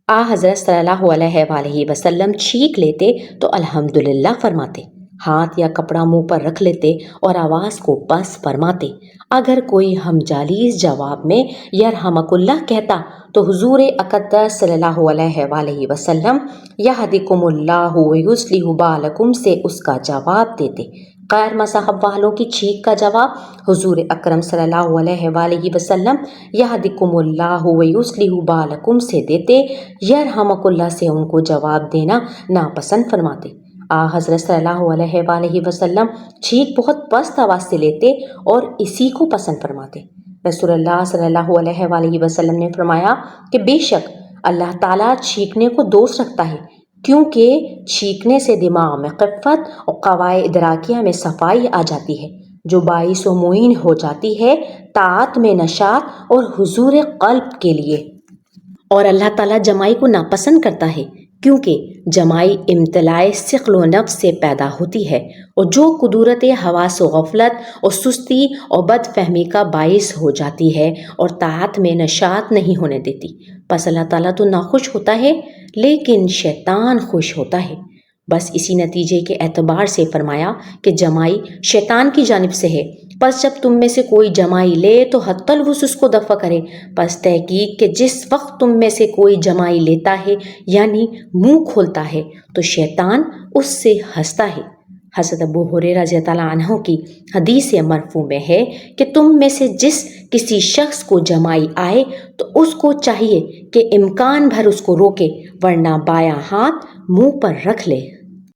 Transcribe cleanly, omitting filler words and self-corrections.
حضرت صلی اللہ علیہ وآلہ وسلم چھینک لیتے تو الحمدللہ فرماتے، ہاتھ یا کپڑا منہ پر رکھ لیتے اور آواز کو پس فرماتے۔ اگر کوئی ہم جالیس جواب میں یرحمک اللہ کہتا تو حضور اقدس صلی اللہ علیہ وآلہ وسلم یہدکم اللہ ویصلح بالکم سے اس کا جواب دیتے۔ غیر مذہب والوں کی چھینک کا جواب حضور اکرم صلی اللہ علیہ وآلہ وسلم یہدکم اللہ ویصلح بالکم سے دیتے، یرحمک اللہ سے ان کو جواب دینا ناپسند فرماتے۔ حضرت صلی اللہ علیہ وآلہ وسلم چھینک بہت پست آواز سے لیتے اور اسی کو پسند فرماتے۔ رسول اللہ صلی اللہ علیہ وآلہ وسلم نے فرمایا کہ بے شک اللہ تعالیٰ چھینکنے کو دوست رکھتا ہے، کیونکہ چھینکنے سے دماغ میں خفت اور قوائے ادراکیہ میں صفائی آ جاتی ہے، جو باعث و معین ہو جاتی ہے طاعت میں نشاط اور حضور قلب کے لیے۔ اور اللہ تعالیٰ جمائی کو ناپسند کرتا ہے، کیونکہ جمائی امتلاء ثقل و نفس سے پیدا ہوتی ہے اور جو قدرت حواس و غفلت اور سستی اور بد فہمی کا باعث ہو جاتی ہے اور طاعت میں نشاط نہیں ہونے دیتی۔ پس اللہ تعالیٰ تو ناخوش ہوتا ہے لیکن شیطان خوش ہوتا ہے۔ بس اسی نتیجے کے اعتبار سے فرمایا کہ جمائی شیطان کی جانب سے ہے، پس جب تم میں سے کوئی جمائی لے تو حتی الوس اس کو دفع کرے۔ پس تحقیق کہ جس وقت تم میں سے کوئی جمائی لیتا ہے یعنی منہ کھولتا ہے تو شیطان اس سے ہنستا ہے۔ حضرت ابو ہریرہ رضی اللہ عنہ کی حدیث مرفوع میں ہے کہ تم میں سے جس کسی شخص کو جمائی آئے تو اس کو چاہیے کہ امکان بھر اس کو روکے، ورنہ بایاں ہاتھ منہ پر رکھ لے۔